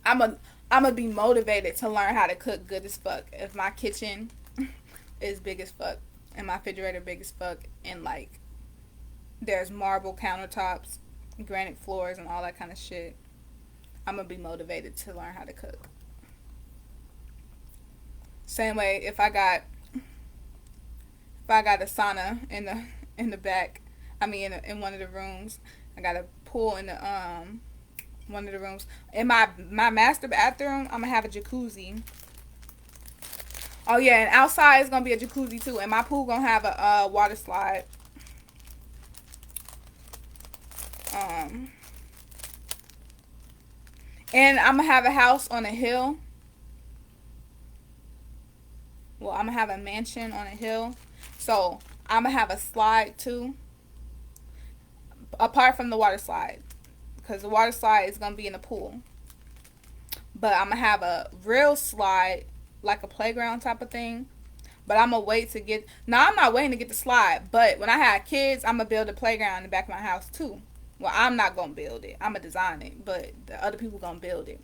I'm a be motivated to learn how to cook good as fuck if my kitchen is big as fuck and my refrigerator big as fuck, and like there's marble countertops, granite floors, and all that kind of shit. I'm gonna be motivated to learn how to cook. Same way if I got a sauna in the back, I mean in one of the rooms. I got a pool in the one of the rooms. In my master bathroom, I'm gonna have a jacuzzi. Oh yeah, and outside is gonna be a jacuzzi too. And my pool gonna have a water slide. And I'm gonna have a house on a hill. Well, I'm gonna have a mansion on a hill. So I'm gonna have a slide too. Apart from the water slide. Because the water slide is gonna be in the pool. But I'm gonna have a real slide, like a playground type of thing. But I'm gonna wait to get. No, I'm not waiting to get the slide. But when I have kids, I'm gonna build a playground in the back of my house too. Well, I'm not gonna build it. I'm gonna design it, but the other people gonna build it.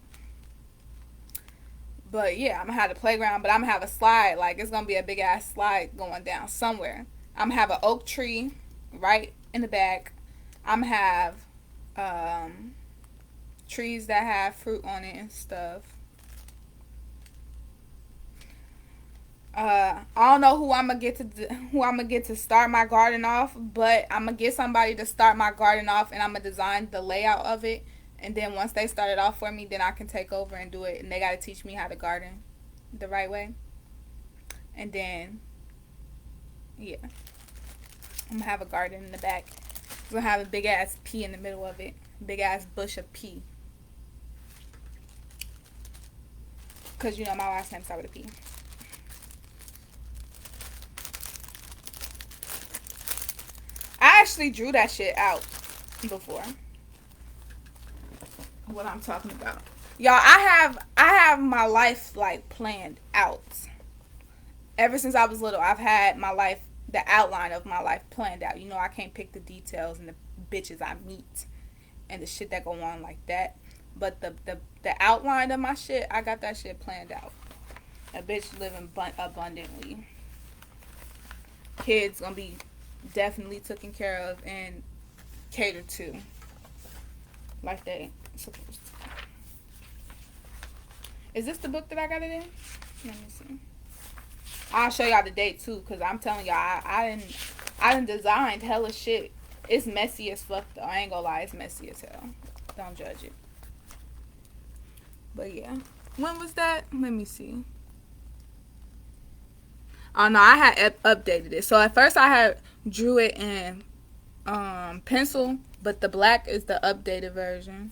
But yeah, I'm gonna have the playground, but I'm gonna have a slide. Like it's gonna be a big ass slide going down somewhere. I'm gonna have an oak tree right in the back. I'm gonna have um, trees that have fruit on it and stuff. I don't know who I'm gonna get to start my garden off, but I'm gonna get somebody to start my garden off, and I'm gonna design the layout of it. And then once they start it off for me, then I can take over and do it. And they gotta teach me how to garden the right way. And then, yeah, I'm gonna have a garden in the back. I'm gonna have a big ass pea in the middle of it, big ass bush of pea. Cause you know my last name starts with a P. I actually drew that shit out before. What I'm talking about, y'all. I have my life like planned out. Ever since I was little, I've had my life, the outline of my life planned out. You know, I can't pick the details and the bitches I meet and the shit that go on like that. But the outline of my shit, I got that shit planned out. A bitch living abundantly. Kids gonna be definitely taken care of and catered to like they supposed to. Is this the book that I got it in? Let me see. I'll show y'all the date too, cause I'm telling y'all, I done designed hella shit. It's messy as fuck though. I ain't gonna lie, it's messy as hell. Don't judge it. But yeah, when was that? Let me see. Oh no, I had updated it. So at first I had drew it in pencil, but the black is the updated version.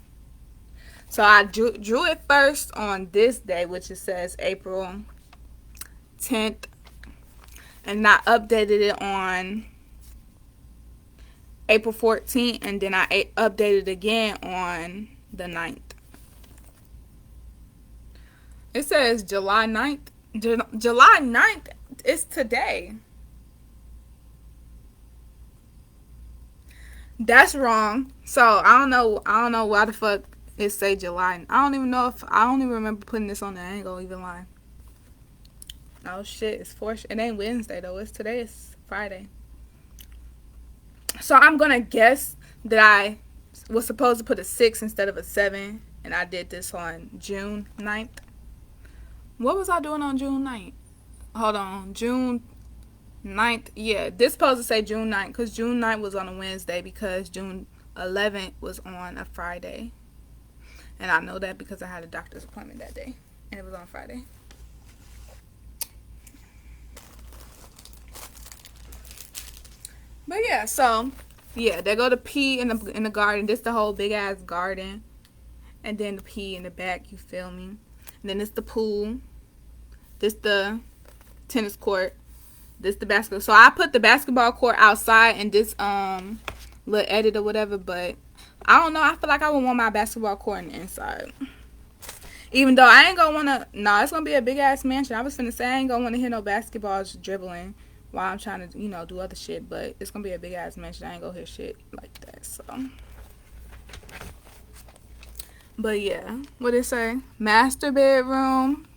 So I drew it first on this day, which it says April 10th, and I updated it on April 14th, and then I updated again on the 9th. It says July 9th. July 9th is today. That's wrong. So I don't know why the fuck it say July. I don't even remember putting this on there. I ain't gonna even lie. Oh shit, it ain't Wednesday though. Today is Friday. So I'm gonna guess that I was supposed to put a 6 instead of a 7, and I did this on June 9th. What was I doing on June 9th? Hold on, June 9th. Yeah, this supposed to say June 9th because June 9th was on a Wednesday because June 11th was on a Friday. And I know that because I had a doctor's appointment that day, and it was on Friday. But yeah, so yeah, there go the pea in the garden. This the whole big ass garden, and then the pea in the back. You feel me? And then it's the pool. This the tennis court. This the basketball. So I put the basketball court outside in this little edit or whatever. But I don't know. I feel like I would want my basketball court on the inside. Even though I ain't gonna wanna. No, it's gonna be a big ass mansion. I was finna say I ain't gonna wanna hear no basketballs dribbling while I'm trying to, do other shit. But it's gonna be a big ass mansion. I ain't gonna hear shit like that. So. But yeah, what it say? Master bedroom.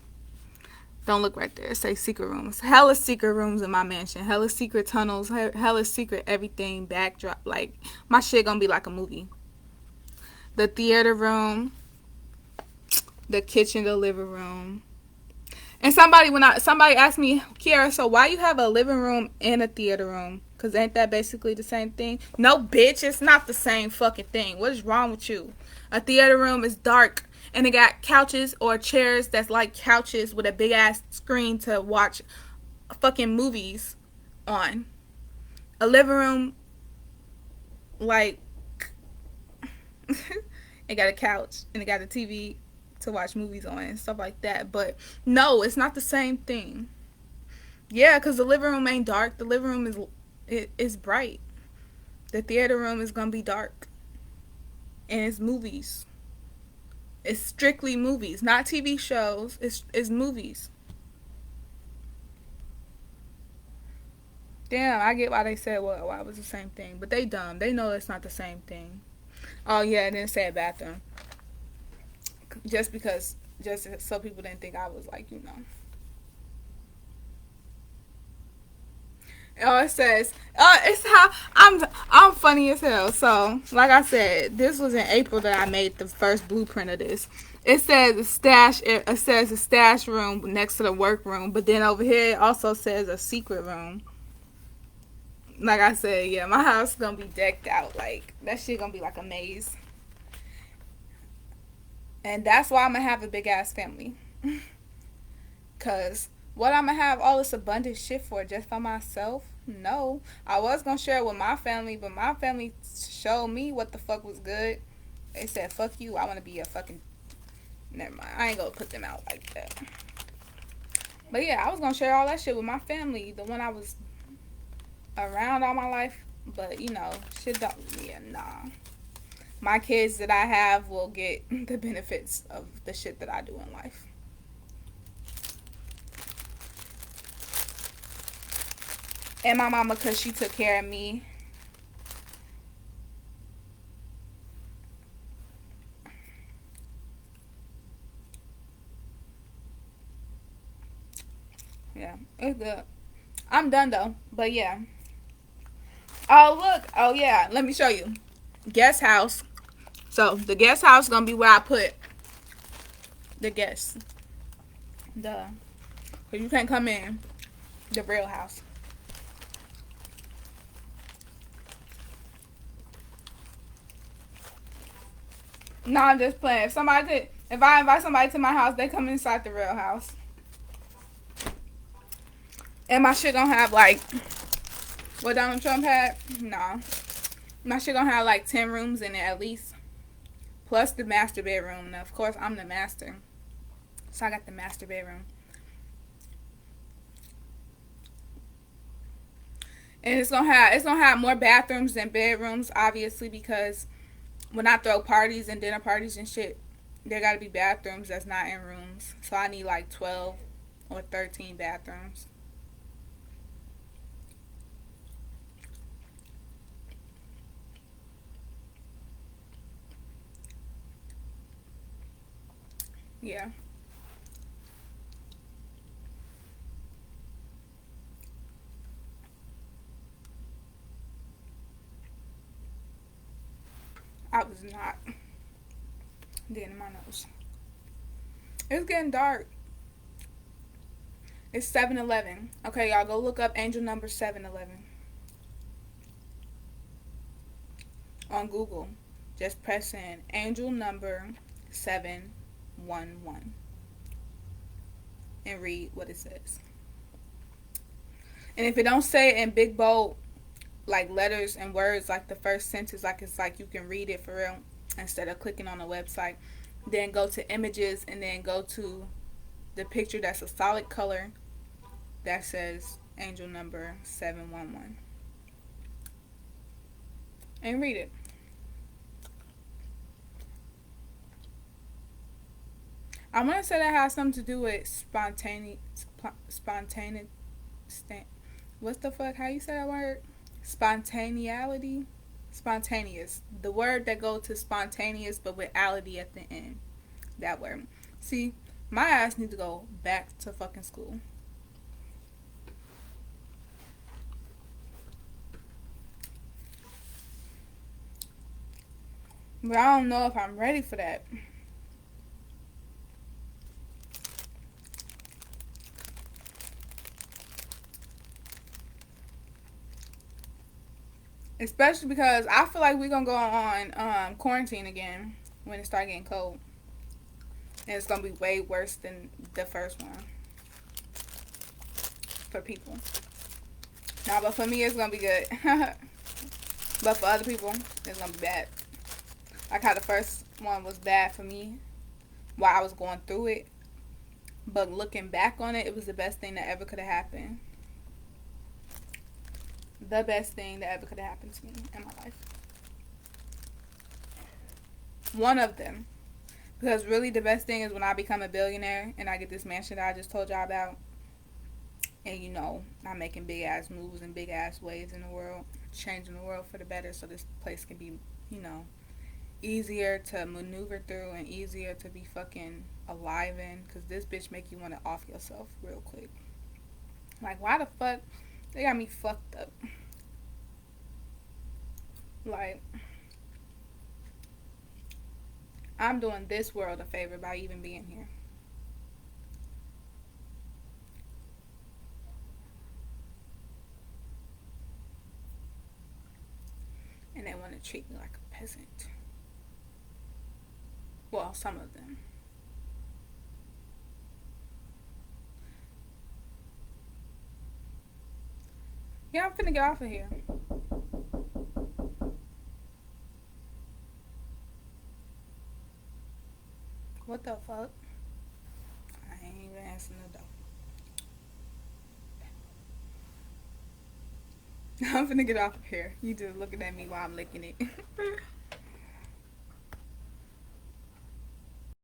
Don't look right there. It say secret rooms. Hella secret rooms in my mansion. Hella secret tunnels. Hella secret everything. Backdrop. Like, my shit gonna be like a movie. The theater room. The kitchen, the living room. And somebody asked me, Keirra, so why you have a living room and a theater room? Because ain't that basically the same thing? No, bitch. It's not the same fucking thing. What is wrong with you? A theater room is dark. And it got couches or chairs that's like couches with a big ass screen to watch fucking movies on. A living room, like, it got a couch and it got a TV to watch movies on and stuff like that. But no, it's not the same thing. Yeah, because the living room ain't dark. The living room is bright. The theater room is going to be dark. And it's movies. It's strictly movies, not TV shows. It's movies. Damn, I get why they said why it was the same thing. But they dumb. They know it's not the same thing. Oh, yeah, and then it said bathroom. Just so people didn't think I was like, Oh, it says, it's how I'm funny as hell. So, like I said, this was in April that I made the first blueprint of this. It says a stash. It says a stash room next to the work room, but then over here it also says a secret room. Like I said, yeah, my house is gonna be decked out. Like that shit gonna be like a maze, and that's why I'm gonna have a big ass family. Cause what I'm gonna have all this abundant shit for just by myself? No. I was gonna share it with my family, but my family showed me what the fuck was good. They said, fuck you, I wanna be a fucking. Never mind. I ain't gonna put them out like that. But yeah, I was gonna share all that shit with my family, the one I was around all my life. But you know, shit don't. Yeah, nah. My kids that I have will get the benefits of the shit that I do in life. And my mama, because she took care of me. Yeah, it's good. I'm done though. But yeah. Oh, look. Oh, yeah. Let me show you. Guest house. So, the guest house is going to be where I put the guests. Duh. Because you can't come in the real house. No, I'm just playing. If I invite somebody to my house, they come inside the real house. And my shit gonna have like what Donald Trump had? No. My shit gonna have like 10 rooms in it at least. Plus the master bedroom. And of course I'm the master. So I got the master bedroom. And it's gonna have more bathrooms than bedrooms, obviously, because when I throw parties and dinner parties and shit, there gotta be bathrooms that's not in rooms. So I need like 12 or 13 bathrooms. Yeah. I was not getting my nose. It's getting dark. It's 7-Eleven. Okay, y'all go look up angel number 7-Eleven on Google. Just press in angel number 711 and read what it says. And if it don't say it in big bold like letters and words like the first sentence, like it's like you can read it for real instead of clicking on the website, then go to images and then go to the picture that's a solid color that says angel number 711 and read it. I want to say that has something to do with spontaneous, what's the fuck, how you say that word? Spontaneity. Spontaneous, the word that goes to spontaneous but with ality at the end. That word. See, my ass need to go back to fucking school. But I don't know if I'm ready for that. Especially because I feel like we're gonna go on quarantine again when it start getting cold. And it's gonna be way worse than the first one for people. Nah, but for me it's gonna be good. But for other people, it's gonna be bad. Like how the first one was bad for me while I was going through it. But looking back on it, it was the best thing that ever could have happened. The best thing that ever could have happened to me in my life. One of them. Because really the best thing is when I become a billionaire and I get this mansion that I just told y'all about. And you know, I'm making big ass moves and big ass waves in the world. Changing the world for the better so this place can be, you know, easier to maneuver through and easier to be fucking alive in. Because this bitch make you want to off yourself real quick. Like, why the fuck They got me fucked up. Like, I'm doing this world a favor by even being here. And they want to treat me like a peasant. Well, some of them. Yeah, I'm finna get off of here. What the fuck? I ain't even answering the door. I'm finna get off of here. You just looking at me while I'm licking it.